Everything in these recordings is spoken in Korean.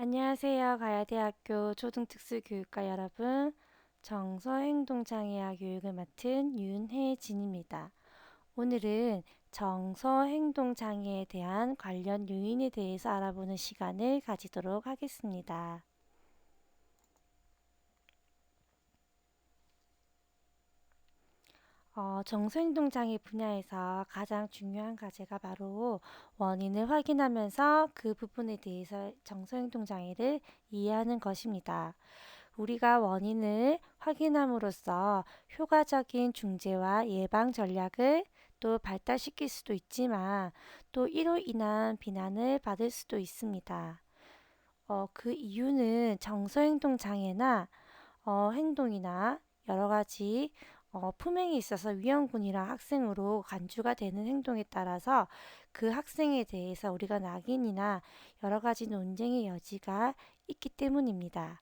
안녕하세요. 가야대학교 초등특수교육과 여러분. 정서행동장애학 교육을 맡은 윤혜진입니다. 오늘은 정서행동장애에 대한 관련 요인에 대해서 알아보는 시간을 가지도록 하겠습니다. 정서행동장애 분야에서 가장 중요한 과제가 바로 원인을 확인하면서 그 부분에 대해서 정서행동장애를 이해하는 것입니다. 우리가 원인을 확인함으로써 효과적인 중재와 예방 전략을 또 발달시킬 수도 있지만 또 이로 인한 비난을 받을 수도 있습니다. 그 이유는 정서행동 장애나 행동이나 여러 가지 품행에 있어서 위험군이랑 학생으로 간주가 되는 행동에 따라서 그 학생에 대해서 우리가 낙인이나 여러 가지 논쟁의 여지가 있기 때문입니다.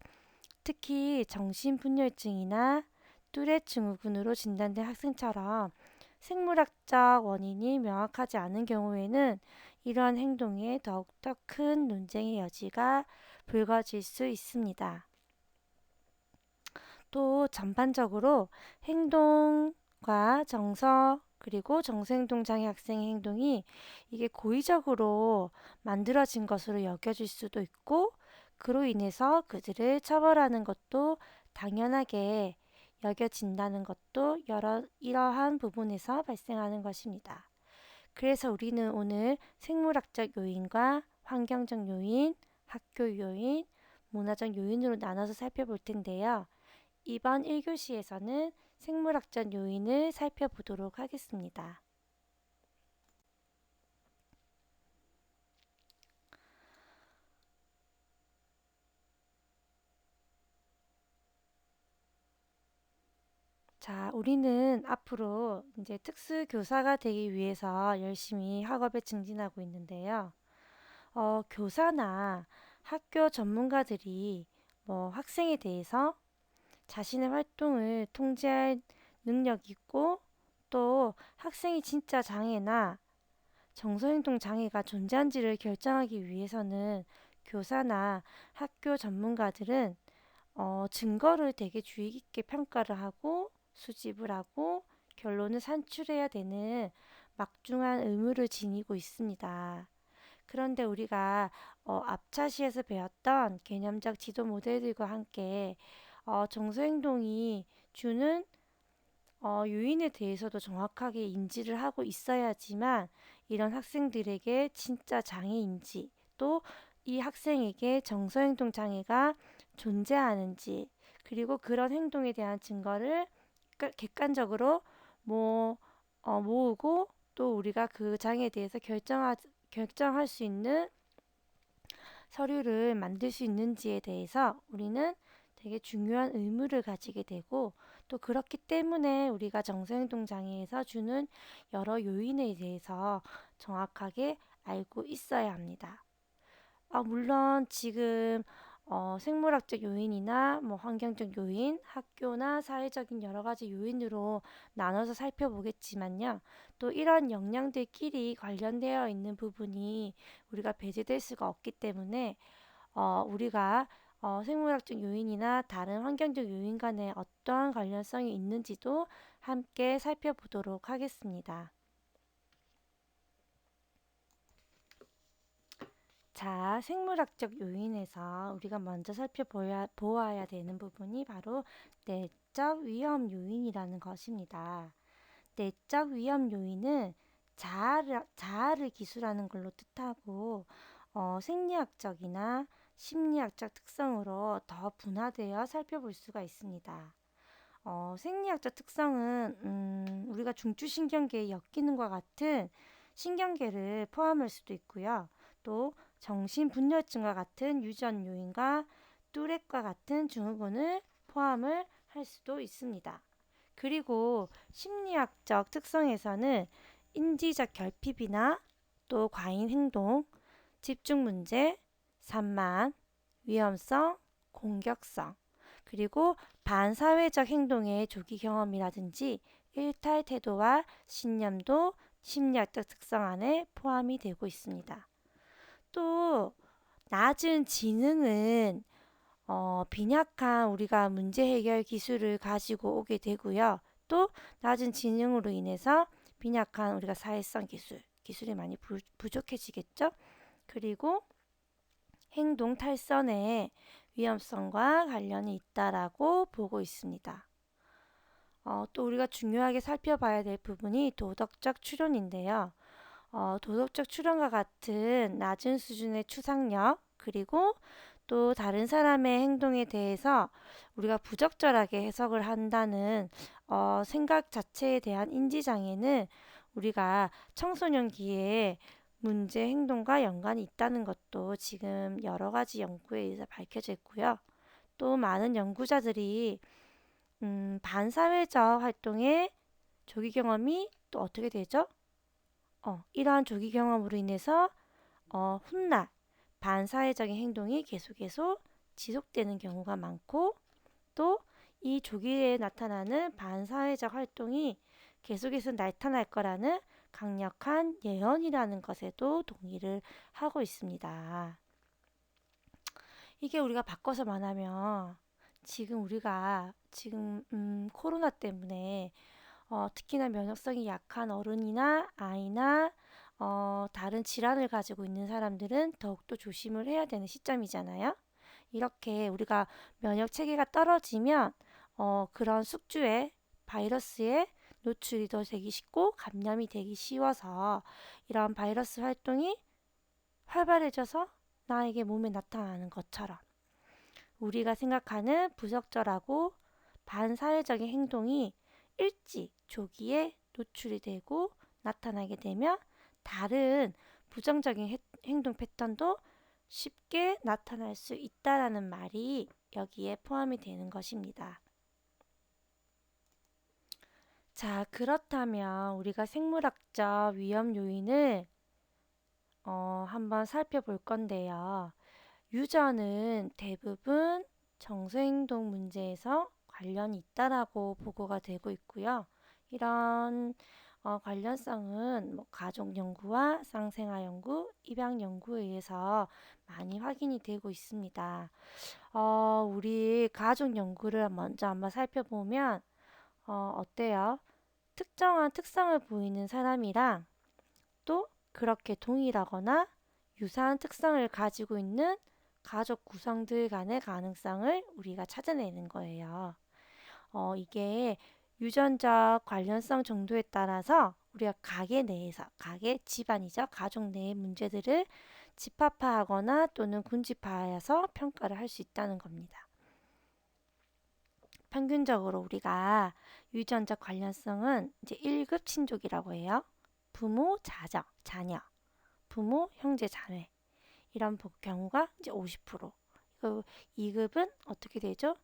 특히 정신분열증이나 뚜레 증후군으로 진단된 학생처럼 생물학적 원인이 명확하지 않은 경우에는 이러한 행동에 더욱더 큰 논쟁의 여지가 불거질 수 있습니다. 또 전반적으로 행동과 정서 그리고 정서행동장애 학생의 행동이 이게 고의적으로 만들어진 것으로 여겨질 수도 있고 그로 인해서 그들을 처벌하는 것도 당연하게 여겨진다는 것도 이러한 부분에서 발생하는 것입니다. 그래서 우리는 오늘 생물학적 요인과 환경적 요인, 학교 요인, 문화적 요인으로 나눠서 살펴볼 텐데요. 이번 1교시에서는 생물학적 요인을 살펴보도록 하겠습니다. 자, 우리는 앞으로 이제 특수교사가 되기 위해서 열심히 학업에 증진하고 있는데요. 교사나 학교 전문가들이 학생에 대해서 자신의 활동을 통제할 능력이 있고 또 학생이 진짜 장애나 정서행동 장애가 존재한지를 결정하기 위해서는 교사나 학교 전문가들은 증거를 되게 주의 깊게 평가를 하고 수집을 하고 결론을 산출해야 되는 막중한 의무를 지니고 있습니다. 그런데 우리가 앞차시에서 배웠던 개념적 지도 모델들과 함께 정서행동이 주는 요인에 대해서도 정확하게 인지를 하고 있어야지만 이런 학생들에게 진짜 장애인지 또 이 학생에게 정서행동 장애가 존재하는지 그리고 그런 행동에 대한 증거를 객관적으로 모, 모으고 또 우리가 그 장애에 대해서 결정할 수 있는 서류를 만들 수 있는지에 대해서 우리는 되게 중요한 의무를 가지게 되고 또 그렇기 때문에 우리가 정서행동 장애에서 주는 여러 요인에 대해서 정확하게 알고 있어야 합니다. 물론 지금 생물학적 요인이나 환경적 요인, 학교나 사회적인 여러 가지 요인으로 나눠서 살펴보겠지만요. 또 이런 역량들끼리 관련되어 있는 부분이 우리가 배제될 수가 없기 때문에 우리가 생물학적 요인이나 다른 환경적 요인 간에 어떠한 관련성이 있는지도 함께 살펴보도록 하겠습니다. 자, 생물학적 요인에서 우리가 먼저 보아야 되는 부분이 바로 내적 위험 요인이라는 것입니다. 내적 위험 요인은 자아를 기술하는 걸로 뜻하고 생리학적이나 심리학적 특성으로 더 분화되어 살펴볼 수가 있습니다. 생리학적 특성은 우리가 중추신경계의 엮이는과 같은 신경계를 포함할 수도 있고요. 또 정신분열증과 같은 유전 요인과 뚜렛과 같은 증후군을 포함을 할 수도 있습니다. 그리고 심리학적 특성에서는 인지적 결핍이나 또 과잉 행동, 집중 문제, 산만, 위험성, 공격성, 그리고 반사회적 행동의 조기 경험이라든지 일탈 태도와 신념도 심리학적 특성 안에 포함이 되고 있습니다. 또 낮은 지능은 빈약한 우리가 문제 해결 기술을 가지고 오게 되고요. 또 낮은 지능으로 인해서 빈약한 우리가 사회성 기술이 많이 부족해지겠죠. 그리고 행동 탈선의 위험성과 관련이 있다라고 보고 있습니다. 또 우리가 중요하게 살펴봐야 될 부분이 도덕적 추론인데요. 도덕적 추론과 같은 낮은 수준의 추상력, 그리고 또 다른 사람의 행동에 대해서 우리가 부적절하게 해석을 한다는 생각 자체에 대한 인지장애는 우리가 청소년기에 문제 행동과 연관이 있다는 것도 지금 여러 가지 연구에 의해서 밝혀져 있고요. 또 많은 연구자들이 반사회적 활동의 조기 경험이 또 어떻게 되죠? 이러한 조기 경험으로 인해서 훗날 반사회적인 행동이 계속 지속되는 경우가 많고 또 이 조기에 나타나는 반사회적 활동이 계속해서 나타날 거라는 강력한 예언이라는 것에도 동의를 하고 있습니다. 이게 우리가 바꿔서 말하면 지금 코로나 때문에 특히나 면역성이 약한 어른이나 아이나 다른 질환을 가지고 있는 사람들은 더욱더 조심을 해야 되는 시점이잖아요. 이렇게 우리가 면역 체계가 떨어지면 그런 숙주에 바이러스에 노출이 더 되기 쉽고 감염이 되기 쉬워서 이런 바이러스 활동이 활발해져서 나에게 몸에 나타나는 것처럼 우리가 생각하는 부적절하고 반사회적인 행동이 일찍 조기에 노출이 되고 나타나게 되면 다른 부정적인 행동 패턴도 쉽게 나타날 수 있다라는 말이 여기에 포함이 되는 것입니다. 자, 그렇다면 우리가 생물학적 위험 요인을 한번 살펴볼 건데요. 유전은 대부분 정서행동 문제에서 관련이 있다라고 보고가 되고 있고요. 이런 관련성은 가족 연구와 쌍생아 연구, 입양 연구에 의해서 많이 확인이 되고 있습니다. 우리 가족 연구를 먼저 한번 살펴보면 어때요? 특정한 특성을 보이는 사람이랑 또 그렇게 동일하거나 유사한 특성을 가지고 있는 가족 구성들 간의 가능성을 우리가 찾아내는 거예요. 이게 유전적 관련성 정도에 따라서 우리가 가게 내에서, 가게 집안이죠. 가족 내의 문제들을 집합화하거나 또는 군집화해서 평가를 할 수 있다는 겁니다. 평균적으로 우리가 유전적 관련성은 이제 1급 친족이라고 해요. 부모, 자녀, 부모, 형제, 자매. 이런 경우가 이제 50%. 2급은 어떻게 되죠?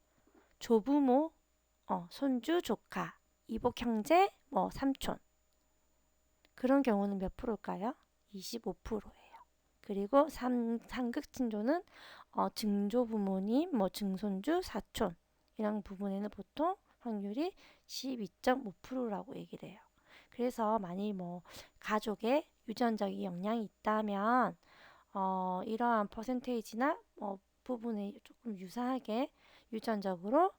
조부모, 손주, 조카, 이복 형제, 삼촌. 그런 경우는 몇 프로일까요? 25%예요. 그리고 3급 친조는 증조 부모님, 증손주, 사촌 이런 부분에는 보통 확률이 12.5%라고 얘기를 해요. 그래서 만일 가족에 유전적인 영향이 있다면 이러한 퍼센테이지나 부분에 조금 유사하게 유전적으로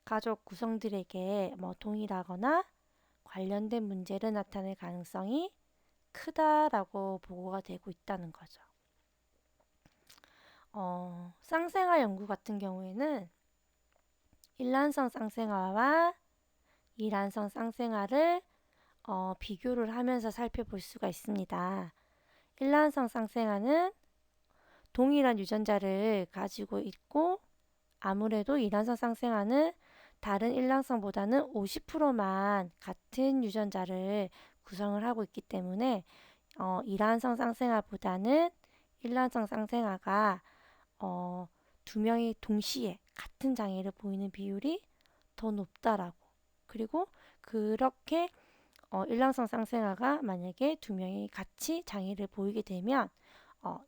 가족 구성들에게 동일하거나 관련된 문제를 나타낼 가능성이 크다라고 보고가 되고 있다는 거죠. 쌍생아 연구 같은 경우에는 일란성 쌍생아와 이란성 쌍생아를 비교를 하면서 살펴볼 수가 있습니다. 일란성 쌍생아는 동일한 유전자를 가지고 있고 아무래도 이란성 쌍생아는 다른 일란성보다는 50%만 같은 유전자를 구성을 하고 있기 때문에 이란성 쌍생아보다는 일란성 쌍생아가 두 명이 동시에 같은 장애를 보이는 비율이 더 높다라고. 그리고 그렇게 일란성 쌍생아가 만약에 두 명이 같이 장애를 보이게 되면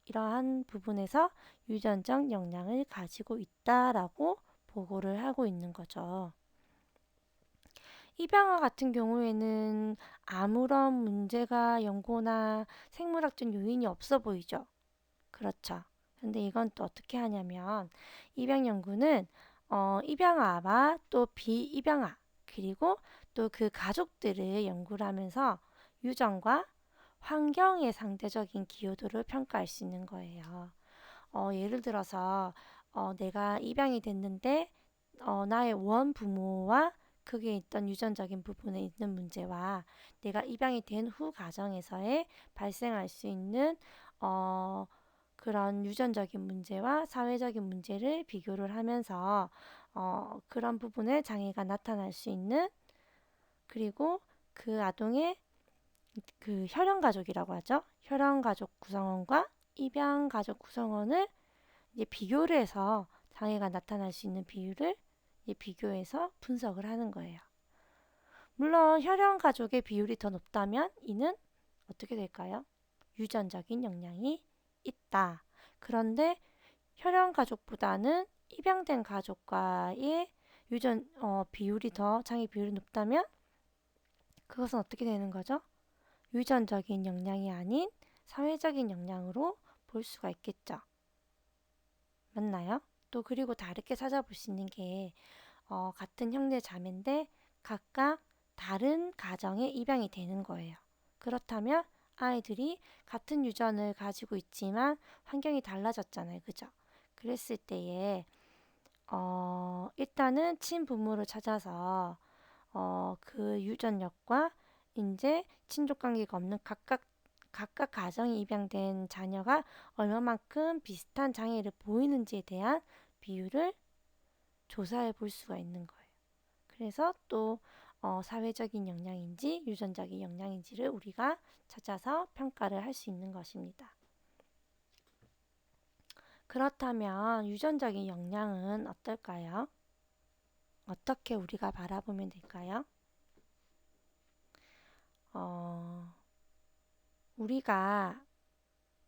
이러한 부분에서 유전적 영향을 가지고 있다라고 보고를 하고 있는 거죠. 입양아 같은 경우에는 아무런 문제가 연고나 생물학적 요인이 없어 보이죠. 그렇죠. 근데 이건 또 어떻게 하냐면 입양 연구는 입양아와 또 비입양아 그리고 또 그 가족들을 연구를 하면서 유전과 환경의 상대적인 기여도를 평가할 수 있는 거예요. 예를 들어서 내가 입양이 됐는데 나의 원 부모와 그게 있던 유전적인 부분에 있는 문제와 내가 입양이 된 후 가정에서의 발생할 수 있는 어, 그런 유전적인 문제와 사회적인 문제를 비교를 하면서 그런 부분에 장애가 나타날 수 있는 그리고 그 아동의 그 혈연 가족이라고 하죠. 혈연 가족 구성원과 입양 가족 구성원을 이제 비교를 해서 장애가 나타날 수 있는 비율을 이제 비교해서 분석을 하는 거예요. 물론 혈연 가족의 비율이 더 높다면 이는 어떻게 될까요? 유전적인 영향이 있다. 그런데 혈연 가족보다는 입양된 가족과의 유전 비율이 더 장애 비율이 높다면 그것은 어떻게 되는 거죠? 유전적인 영향이 아닌 사회적인 영향으로 볼 수가 있겠죠. 맞나요? 또 그리고 다르게 찾아볼 수 있는 게 같은 형제 자매인데 각각 다른 가정에 입양이 되는 거예요. 그렇다면 아이들이 같은 유전을 가지고 있지만 환경이 달라졌잖아요. 그죠? 그랬을 때에 일단은 친부모를 찾아서 그 유전력과 이제 친족 관계가 없는 각각 가정이 입양된 자녀가 얼마만큼 비슷한 장애를 보이는지에 대한 비율을 조사해 볼 수가 있는 거예요. 그래서 또 사회적인 영향인지 유전적인 영향인지를 우리가 찾아서 평가를 할 수 있는 것입니다. 그렇다면 유전적인 영향은 어떨까요? 어떻게 우리가 바라보면 될까요? 우리가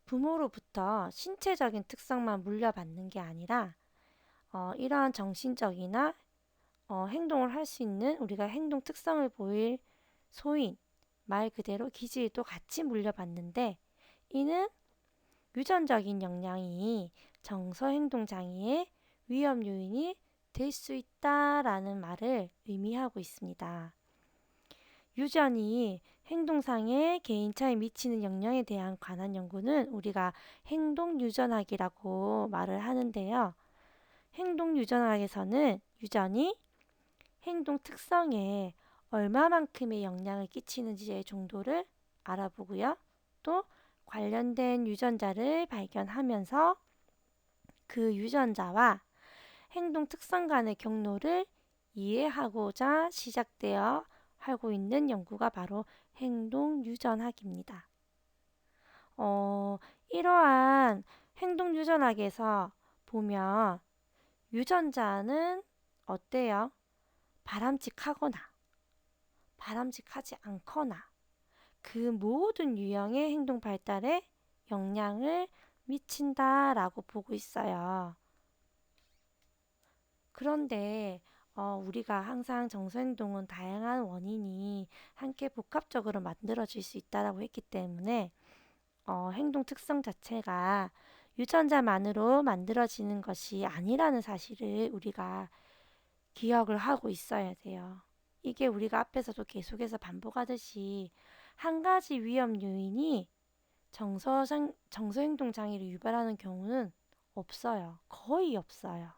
부모로부터 신체적인 특성만 물려받는 게 아니라 이러한 정신적이나 행동을 할 수 있는 우리가 행동 특성을 보일 소인, 말 그대로 기질도 같이 물려받는데 이는 유전적인 영향이 정서행동 장애의 위험 요인이 될 수 있다라는 말을 의미하고 있습니다. 유전이 행동상의 개인차에 미치는 영향에 대한 관한 연구는 우리가 행동유전학이라고 말을 하는데요. 행동유전학에서는 유전이 행동 특성에 얼마만큼의 영향을 끼치는지의 정도를 알아보고요. 또 관련된 유전자를 발견하면서 그 유전자와 행동 특성 간의 경로를 이해하고자 시작되어 하고 있는 연구가 바로 행동유전학입니다. 이러한 행동유전학에서 보면 유전자는 어때요? 바람직하거나 바람직하지 않거나 그 모든 유형의 행동 발달에 영향을 미친다라고 보고 있어요. 그런데 우리가 항상 정서행동은 다양한 원인이 함께 복합적으로 만들어질 수 있다라고 했기 때문에 행동 특성 자체가 유전자만으로 만들어지는 것이 아니라는 사실을 우리가 기억을 하고 있어야 돼요. 이게 우리가 앞에서도 계속해서 반복하듯이 한 가지 위험 요인이 정서행동 장애를 유발하는 경우는 없어요. 거의 없어요.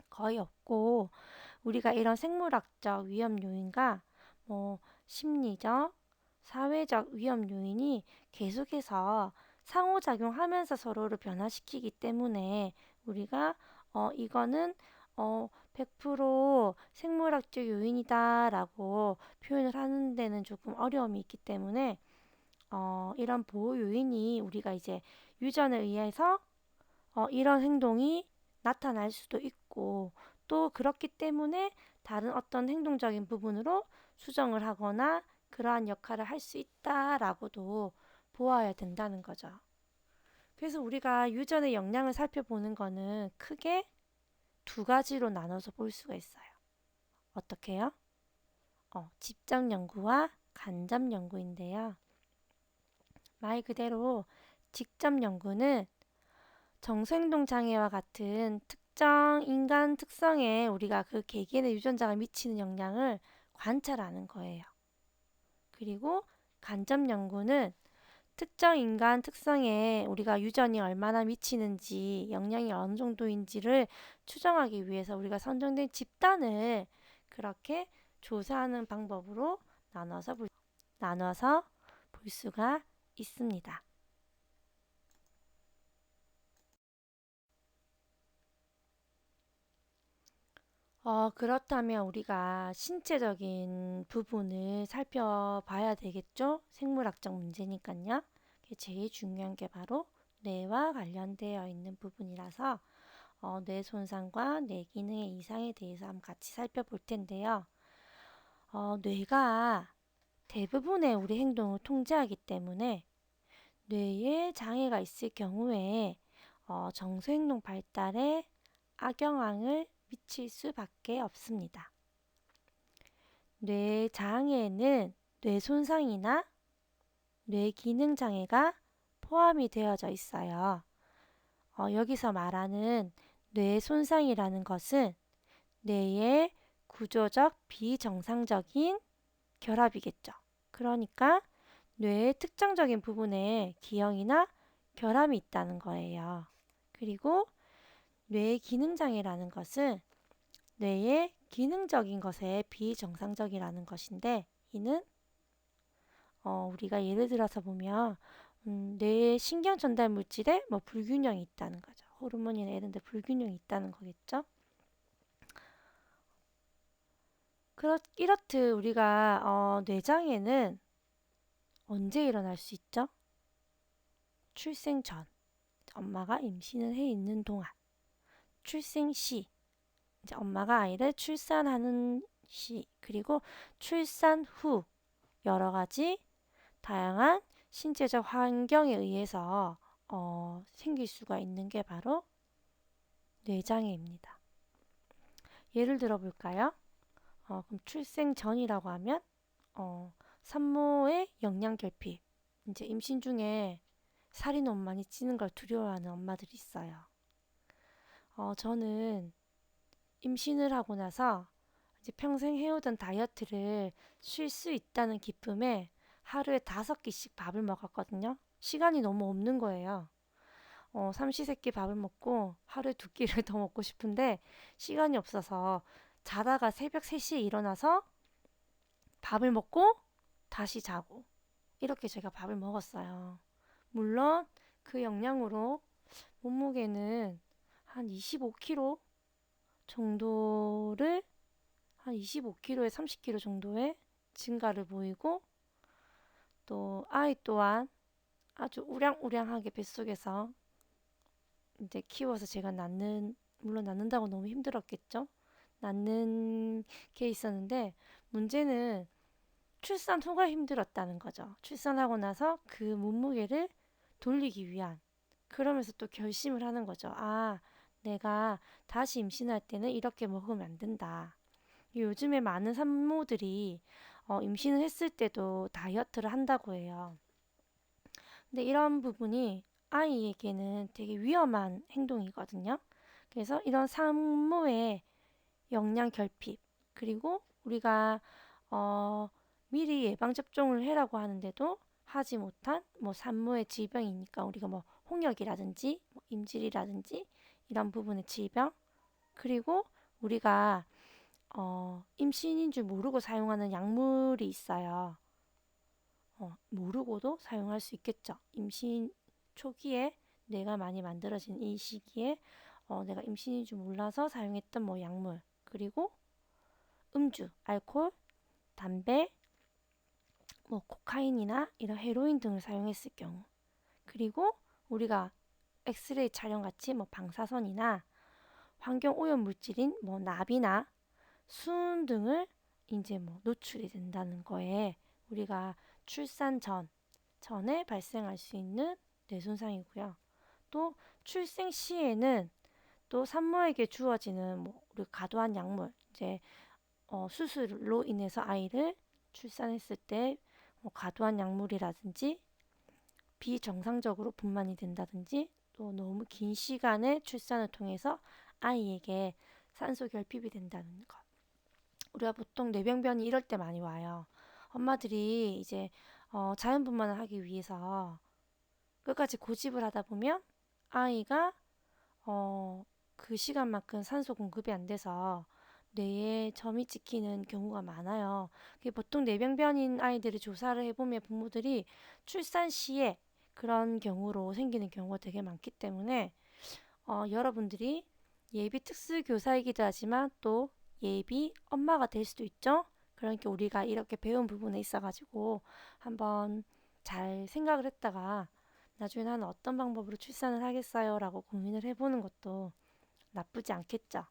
거의 없고 우리가 이런 생물학적 위험 요인과 뭐 심리적, 사회적 위험 요인이 계속해서 상호작용하면서 서로를 변화시키기 때문에 우리가 이거는 100% 생물학적 요인이다라고 표현을 하는 데는 조금 어려움이 있기 때문에 이런 보호 요인이 우리가 이제 유전에 의해서 이런 행동이 나타날 수도 있고 또 그렇기 때문에 다른 어떤 행동적인 부분으로 수정을 하거나 그러한 역할을 할 수 있다라고도 보아야 된다는 거죠. 그래서 우리가 유전의 영향을 살펴보는 거는 크게 두 가지로 나눠서 볼 수가 있어요. 어떻게요? 집적 연구와 간접 연구인데요. 말 그대로 직접 연구는 정서행동 장애와 같은 특정 인간 특성에 우리가 그 개개인의 유전자가 미치는 영향을 관찰하는 거예요. 그리고 간접 연구는 특정 인간 특성에 우리가 유전이 얼마나 미치는지, 영향이 어느 정도인지를 추정하기 위해서 우리가 선정된 집단을 그렇게 조사하는 방법으로 나눠서 볼 수가 있습니다. 그렇다면 우리가 신체적인 부분을 살펴봐야 되겠죠? 생물학적 문제니까요. 제일 중요한 게 바로 뇌와 관련되어 있는 부분이라서 뇌 손상과 뇌 기능의 이상에 대해서 한번 같이 살펴볼 텐데요. 뇌가 대부분의 우리 행동을 통제하기 때문에 뇌에 장애가 있을 경우에 정서행동 발달에 악영향을 미칠 수밖에 없습니다. 뇌 장애는 뇌 손상이나 뇌 기능 장애가 포함이 되어져 있어요. 여기서 말하는 뇌 손상이라는 것은 뇌의 구조적 비정상적인 결합이겠죠. 그러니까 뇌의 특정적인 부분에 기형이나 결함이 있다는 거예요. 그리고 뇌 기능 장애라는 것은 뇌의 기능적인 것에 비정상적이라는 것인데 이는 우리가 예를 들어서 보면 뇌의 신경 전달 물질에 뭐 불균형이 있다는 거죠. 호르몬이나 이런 데 불균형이 있다는 거겠죠. 이렇듯 우리가 뇌장애는 언제 일어날 수 있죠? 출생 전, 엄마가 임신을 해 있는 동안, 출생 시, 이제 엄마가 아이를 출산하는 시, 그리고 출산 후 여러 가지 다양한 신체적 환경에 의해서 생길 수가 있는 게 바로 뇌장애입니다. 예를 들어 볼까요? 그럼 출생 전이라고 하면 산모의 영양 결핍. 이제 임신 중에 살이 너무 많이 찌는 걸 두려워하는 엄마들이 있어요. 저는 임신을 하고 나서 이제 평생 해오던 다이어트를 쉴 수 있다는 기쁨에 하루에 5끼씩 밥을 먹었거든요. 시간이 너무 없는 거예요. 삼시세끼 밥을 먹고 하루에 2끼를 더 먹고 싶은데 시간이 없어서 자다가 새벽 3시에 일어나서 밥을 먹고 다시 자고 이렇게 제가 밥을 먹었어요. 물론 그 영향으로 몸무게는 한 25kg 정도를 한 25kg에 30kg 정도의 증가를 보이고 또 아이 또한 아주 우량우량하게 뱃속에서 이제 키워서 제가 물론 낳는다고 너무 힘들었겠죠. 낳는 게 있었는데 문제는 출산 후가 힘들었다는 거죠. 출산하고 나서 그 몸무게를 돌리기 위한 그러면서 또 결심을 하는 거죠. 아, 내가 다시 임신할 때는 이렇게 먹으면 안 된다. 요즘에 많은 산모들이 임신을 했을 때도 다이어트를 한다고 해요. 근데 이런 부분이 아이에게는 되게 위험한 행동이거든요. 그래서 이런 산모의 영양 결핍, 그리고 우리가 어, 미리 예방 접종을 해라고 하는데도 하지 못한 뭐 산모의 질병이니까 우리가 뭐 홍역이라든지 뭐 임질이라든지 이런 부분의 질병, 그리고 우리가 임신인 줄 모르고 사용하는 약물이 있어요. 모르고도 사용할 수 있겠죠. 임신 초기에 뇌가 많이 만들어진 이 시기에 내가 임신인 줄 몰라서 사용했던 뭐 약물, 그리고 음주, 알코올, 담배, 뭐 코카인이나 이런 헤로인 등을 사용했을 경우, 그리고 우리가 엑스레이 촬영 같이 뭐 방사선이나 환경 오염 물질인 뭐 납이나 수은 등을 이제 뭐 노출이 된다는 거에 우리가 출산 전에 발생할 수 있는 뇌손상이고요. 또 출생 시에는 또 산모에게 주어지는 뭐 우리 과도한 약물, 이제 수술로 인해서 아이를 출산했을 때 뭐 과도한 약물이라든지 비정상적으로 분만이 된다든지 또 너무 긴 시간의 출산을 통해서 아이에게 산소 결핍이 된다는 것. 우리가 보통 뇌병변이 이럴 때 많이 와요. 엄마들이 이제 자연분만을 하기 위해서 끝까지 고집을 하다 보면 아이가 그 시간만큼 산소 공급이 안 돼서 뇌에 점이 찍히는 경우가 많아요. 그게 보통 뇌병변인 아이들을 조사를 해보면 부모들이 출산 시에 그런 경우로 생기는 경우가 되게 많기 때문에 여러분들이 예비 특수교사이기도 하지만 또 예비 엄마가 될 수도 있죠. 그러니까 우리가 이렇게 배운 부분에 있어가지고 한번 잘 생각을 했다가 나중에 나는 어떤 방법으로 출산을 하겠어요? 라고 고민을 해보는 것도 나쁘지 않겠죠.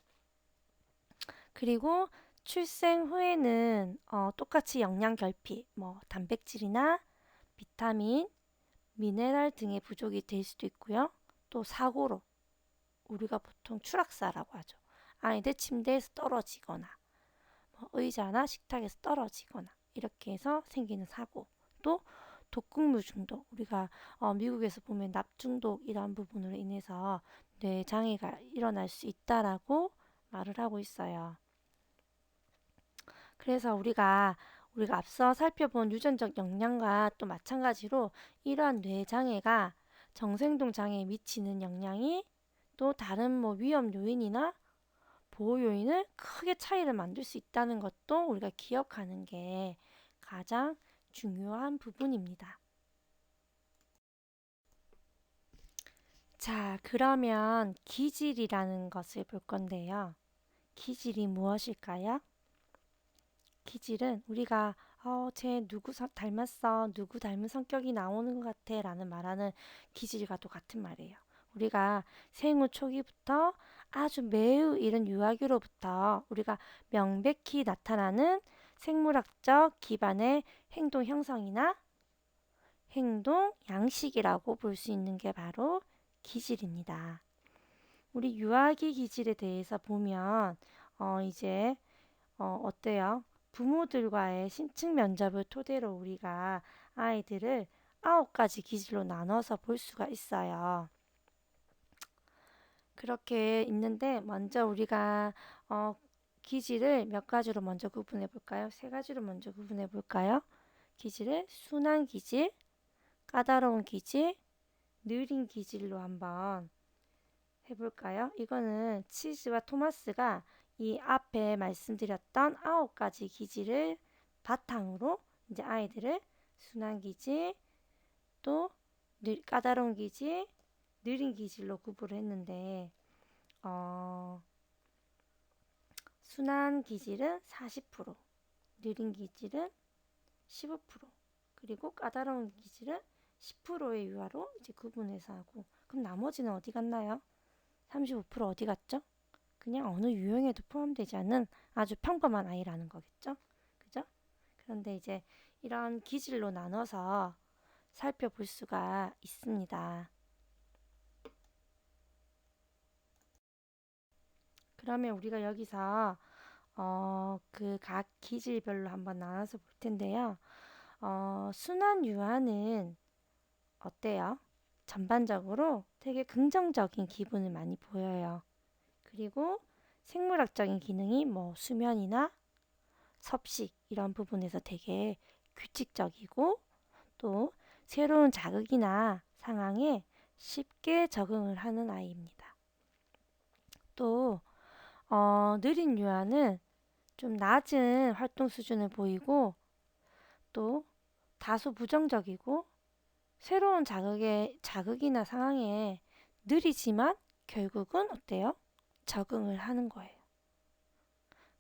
그리고 출생 후에는 똑같이 영양 결핍, 뭐 단백질이나 비타민, 미네랄 등의 부족이 될 수도 있고요. 또 사고로 우리가 보통 추락사라고 하죠. 아이들 침대에서 떨어지거나 뭐 의자나 식탁에서 떨어지거나 이렇게 해서 생기는 사고, 또 독극물 중독, 우리가 미국에서 보면 납중독 이런 부분으로 인해서 뇌 장애가 일어날 수 있다라고 말을 하고 있어요. 그래서 우리가 앞서 살펴본 유전적 영향과 또 마찬가지로 이러한 뇌 장애가 정생동 장애에 미치는 영향이 또 다른 뭐 위험 요인이나 보호 요인을 크게 차이를 만들 수 있다는 것도 우리가 기억하는 게 가장 중요한 부분입니다. 자, 그러면 기질이라는 것을 볼 건데요. 기질이 무엇일까요? 기질은 우리가 쟤 누구 닮았어, 누구 닮은 성격이 나오는 것 같아 라는 말하는 기질과도 같은 말이에요. 우리가 생후 초기부터 아주 매우 이른 유아기로부터 우리가 명백히 나타나는 생물학적 기반의 행동 형성이나 행동 양식이라고 볼 수 있는 게 바로 기질입니다. 우리 유아기 기질에 대해서 보면 이제 어때요? 부모들과의 심층 면접을 토대로 우리가 아이들을 9가지 기질로 나눠서 볼 수가 있어요. 그렇게 있는데 먼저 우리가 기질을 몇 가지로 먼저 구분해 볼까요? 3가지로 먼저 구분해 볼까요? 기질을 순한 기질, 까다로운 기질, 느린 기질로 한번 해볼까요? 이거는 치즈와 토마스가 이 앞에 말씀드렸던 9가지 기질을 바탕으로 이제 아이들을 순한 기질, 또 까다로운 기질, 느린 기질로 구분을 했는데 순한 기질은 40%, 느린 기질은 15%, 그리고 까다로운 기질은 10%의 유아로 이제 구분해서 하고, 그럼 나머지는 어디 갔나요? 35% 어디 갔죠? 그냥 어느 유형에도 포함되지 않는 아주 평범한 아이라는 거겠죠? 그죠? 그런데 이제 이런 기질로 나눠서 살펴볼 수가 있습니다. 그러면 우리가 여기서 그 각 기질별로 한번 나눠서 볼 텐데요. 순한 유아는 어때요? 전반적으로 되게 긍정적인 기분을 많이 보여요. 그리고 생물학적인 기능이 뭐 수면이나 섭식 이런 부분에서 되게 규칙적이고, 또 새로운 자극이나 상황에 쉽게 적응을 하는 아이입니다. 또 느린 유아는 좀 낮은 활동 수준을 보이고, 또 다소 부정적이고 새로운 자극이나 상황에 느리지만 결국은 어때요? 적응을 하는 거예요.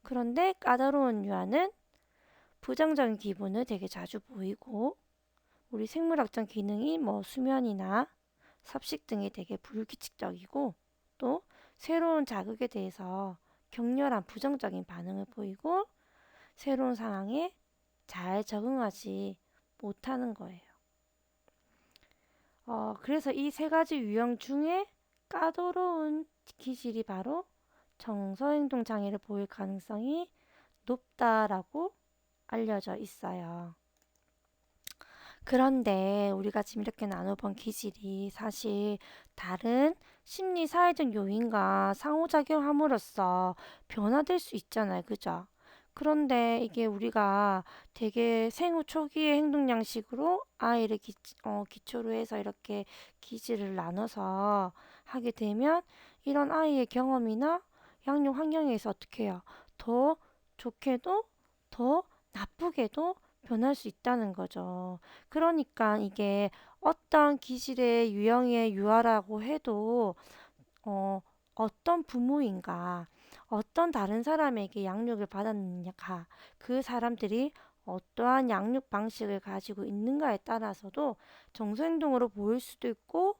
그런데 까다로운 유아는 부정적인 기분을 되게 자주 보이고, 우리 생물학적 기능이 뭐 수면이나 섭식 등이 되게 불규칙적이고, 또 새로운 자극에 대해서 격렬한 부정적인 반응을 보이고 새로운 상황에 잘 적응하지 못하는 거예요. 그래서 이 3가지 유형 중에 까다로운 기질이 바로 정서행동 장애를 보일 가능성이 높다라고 알려져 있어요. 그런데 우리가 지금 이렇게 나눠본 기질이 사실 다른 심리 사회적 요인과 상호작용함으로써 변화될 수 있잖아요. 그죠? 그런데 이게 우리가 되게 생후 초기의 행동 양식으로 아이를 기초로 해서 이렇게 기질을 나눠서 하게 되면 이런 아이의 경험이나 양육 환경에서 어떻게 해요? 더 좋게도 더 나쁘게도 변할 수 있다는 거죠. 그러니까 이게 어떤 기질의 유형의 유아라고 해도 어, 어떤 부모인가, 어떤 다른 사람에게 양육을 받았느냐가 그 사람들이 어떠한 양육 방식을 가지고 있는가에 따라서도 정서행동으로 보일 수도 있고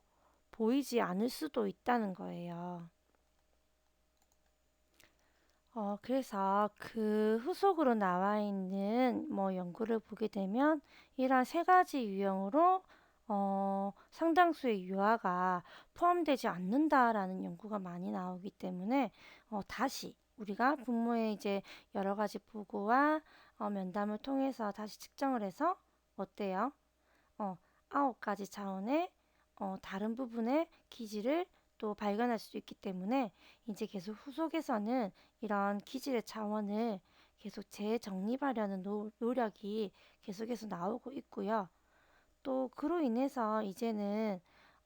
보이지 않을 수도 있다는 거예요. 그래서 그 후속으로 나와 있는 뭐 연구를 보게 되면 이러한 세 가지 유형으로 상당수의 유아가 포함되지 않는다라는 연구가 많이 나오기 때문에 다시 우리가 부모의 이제 여러 가지 보고와 면담을 통해서 다시 측정을 해서 어때요? 어, 9가지 차원의 다른 부분의 기질을 또 발견할 수 있기 때문에 이제 계속 후속에서는 이런 기질의 차원을 계속 재정립하려는 노력이 계속해서 나오고 있고요. 또 그로 인해서 이제는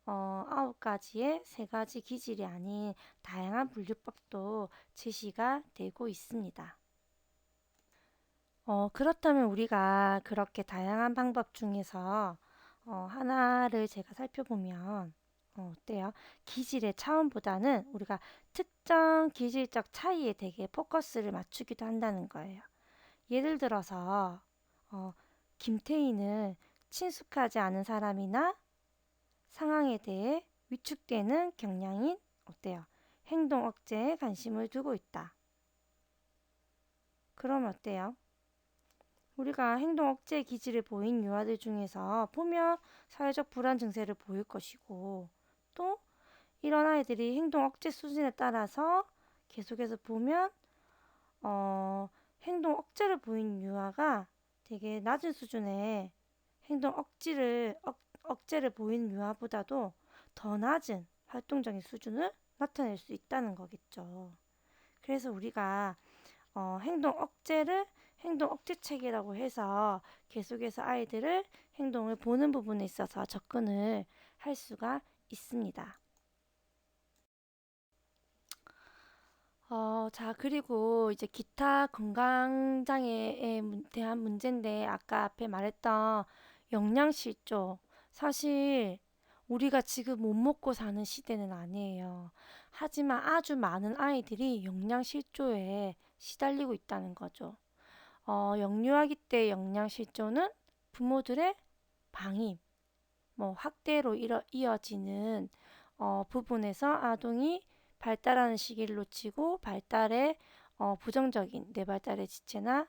9가지의 3가지 기질이 아닌 다양한 분류법도 제시가 되고 있습니다. 그렇다면 우리가 그렇게 다양한 방법 중에서 하나를 제가 살펴보면 어때요? 기질의 차원보다는 우리가 특정 기질적 차이에 되게 포커스를 맞추기도 한다는 거예요. 예를 들어서 어, 김태희는 친숙하지 않은 사람이나 상황에 대해 위축되는 경향인 어때요? 행동 억제에 관심을 두고 있다. 그럼 어때요? 우리가 행동 억제 기질을 보인 유아들 중에서 보면 사회적 불안 증세를 보일 것이고 또 이런 아이들이 행동 억제 수준에 따라서 계속해서 보면 행동 억제를 보인 유아가 되게 낮은 수준의 행동 억제를 보이는 유아보다도 더 낮은 활동적인 수준을 나타낼 수 있다는 거겠죠. 그래서 우리가 행동 억제 체계라고 해서 계속해서 아이들을 행동을 보는 부분에 있어서 접근을 할 수가 있습니다. 자, 그리고 이제 기타 건강장애에 대한 문제인데, 아까 앞에 말했던 영양실조. 사실, 우리가 지금 못 먹고 사는 시대는 아니에요. 하지만 아주 많은 아이들이 영양실조에 시달리고 있다는 거죠. 영유아기 때 영양실조는 부모들의 방임, 뭐 학대로 이어지는 부분에서 아동이 발달하는 시기를 놓치고 발달에 부정적인 뇌발달의 지체나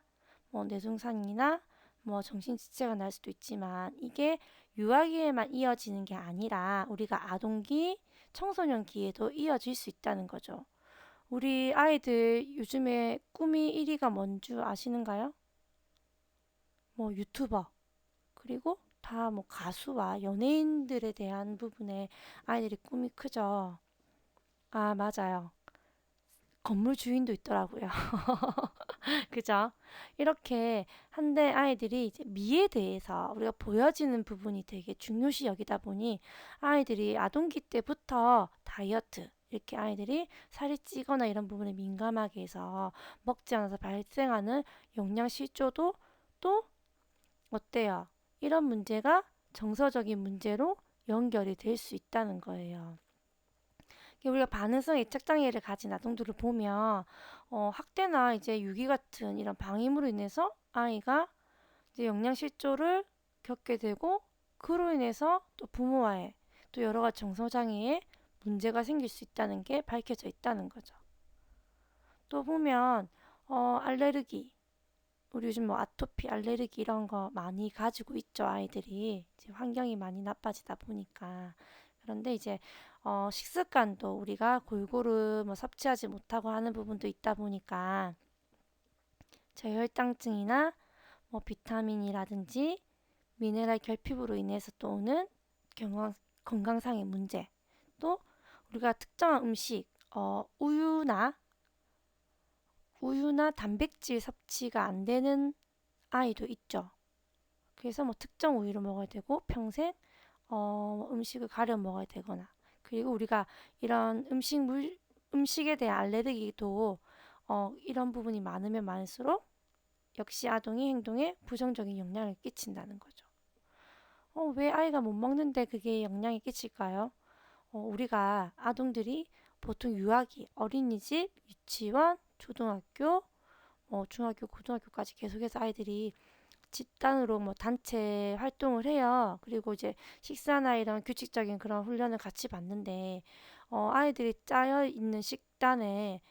뭐 뇌손상이나 뭐 정신 지체가 날 수도 있지만 이게 유아기에만 이어지는 게 아니라 우리가 아동기, 청소년기에도 이어질 수 있다는 거죠. 우리 아이들 요즘에 꿈이 1위가 뭔 줄 아시는가요? 뭐 유튜버, 그리고 다 뭐 가수와 연예인들에 대한 부분에 아이들이 꿈이 크죠. 아, 맞아요. 건물 주인도 있더라고요. 그죠? 이렇게 한데 아이들이 이제 미에 대해서 우리가 보여지는 부분이 되게 중요시 여기다 보니 아이들이 아동기 때부터 다이어트, 이렇게 아이들이 살이 찌거나 이런 부분에 민감하게 해서 먹지 않아서 발생하는 영양실조도 또 어때요? 이런 문제가 정서적인 문제로 연결이 될 수 있다는 거예요. 우리가 반응성 애착장애를 가진 아동들을 보면 학대나 이제 유기 같은 이런 방임으로 인해서 아이가 이제 영양실조를 겪게 되고 그로 인해서 또 부모와의 또 여러 가지 정서장애에 문제가 생길 수 있다는 게 밝혀져 있다는 거죠. 또 보면 알레르기, 우리 요즘 뭐 아토피, 알레르기 이런 거 많이 가지고 있죠, 아이들이. 이제 환경이 많이 나빠지다 보니까. 그런데 이제 식습관도 우리가 골고루 뭐 섭취하지 못하고 하는 부분도 있다 보니까 저혈당증이나 뭐 비타민이라든지 미네랄 결핍으로 인해서 또 오는 건강상의 문제, 또 우리가 특정한 음식, 우유나 단백질 섭취가 안 되는 아이도 있죠. 그래서 뭐 특정 우유를 먹어야 되고 평생 음식을 가려 먹어야 되거나, 그리고 우리가 이런 음식에 대한 알레르기도 이런 부분이 많으면 많을수록 역시 아동이 행동에 부정적인 영향을 끼친다는 거죠. 왜 아이가 못 먹는데 그게 영향이 끼칠까요? 우리가 아동들이 보통 유아기, 어린이집, 유치원, 초등학교, 중학교, 고등학교까지 계속해서 아이들이 집단으로 뭐 단체 활동을 해요. 그리고 이제 식사나 이런 규칙적인 그런 훈련을 같이 받는데, 아이들이 짜여 있는 식단에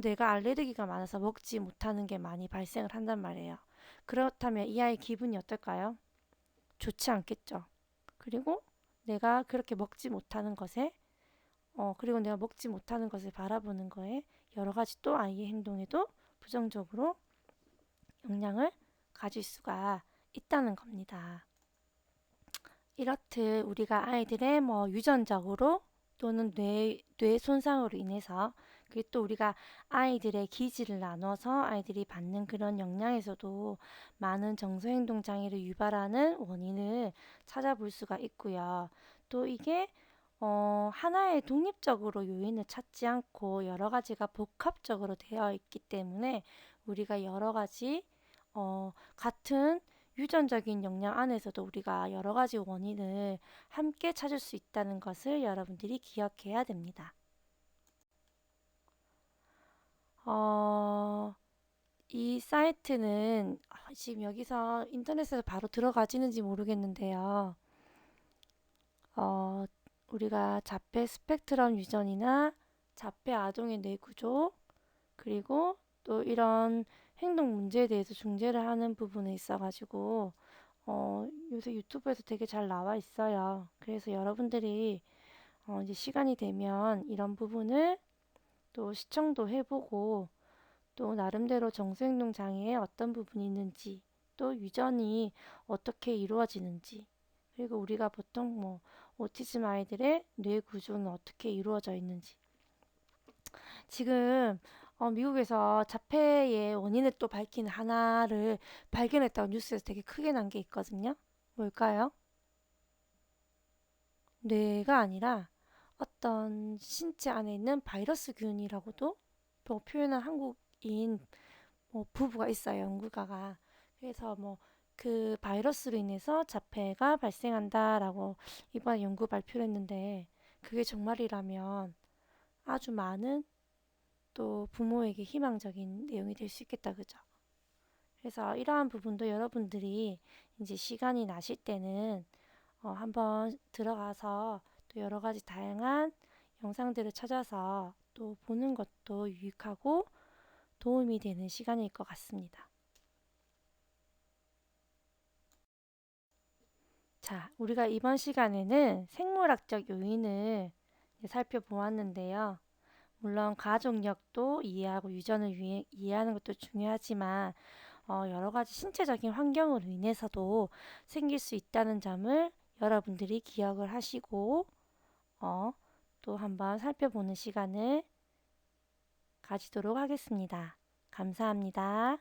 내가 알레르기가 많아서 먹지 못하는 게 많이 발생을 한단 말이에요. 그렇다면 이 아이 기분이 어떨까요? 좋지 않겠죠. 그리고 내가 그렇게 먹지 못하는 것에, 그리고 내가 먹지 못하는 것을 바라보는 거에 여러 가지 또 아이의 행동에도 부정적으로 영향을 가질 수가 있다는 겁니다. 이렇듯 우리가 아이들의 뭐 유전적으로 또는 뇌 손상으로 인해서, 그리고 또 우리가 아이들의 기질을 나눠서 아이들이 받는 그런 영향에서도 많은 정서행동 장애를 유발하는 원인을 찾아볼 수가 있고요. 또 이게 하나의 독립적으로 요인을 찾지 않고 여러 가지가 복합적으로 되어 있기 때문에 우리가 여러 가지 같은 유전적인 영향 안에서도 우리가 여러 가지 원인을 함께 찾을 수 있다는 것을 여러분들이 기억해야 됩니다. 어, 이 사이트는 지금 여기서 인터넷에서 바로 들어가지는지 모르겠는데요. 어, 우리가 자폐 스펙트럼 유전이나 자폐 아동의 뇌 구조, 그리고 또 이런 행동 문제에 대해서 중재를 하는 부분에 있어가지고 요새 유튜브에서 되게 잘 나와 있어요. 그래서 여러분들이 이제 시간이 되면 이런 부분을 또 시청도 해보고, 또 나름대로 정서행동 장애에 어떤 부분이 있는지, 또 유전이 어떻게 이루어지는지, 그리고 우리가 보통 뭐 오티즘 아이들의 뇌 구조는 어떻게 이루어져 있는지. 지금 미국에서 자폐의 원인을 또 밝힌 하나를 발견했다고 뉴스에서 되게 크게 난 게 있거든요. 뭘까요? 뇌가 아니라 어떤 신체 안에 있는 바이러스균이라고도 뭐 표현한 한국인 부부가 있어요, 연구가가. 그래서 뭐 그 바이러스로 인해서 자폐가 발생한다라고 이번 연구 발표를 했는데, 그게 정말이라면 아주 많은 또 부모에게 희망적인 내용이 될 수 있겠다, 그죠? 그래서 이러한 부분도 여러분들이 이제 시간이 나실 때는 한번 들어가서 또 여러 가지 다양한 영상들을 찾아서 또 보는 것도 유익하고 도움이 되는 시간일 것 같습니다. 자, 우리가 이번 시간에는 생물학적 요인을 살펴보았는데요. 물론 가족력도 이해하고 유전을 이해하는 것도 중요하지만 여러 가지 신체적인 환경으로 인해서도 생길 수 있다는 점을 여러분들이 기억을 하시고 또 한번 살펴보는 시간을 가지도록 하겠습니다. 감사합니다.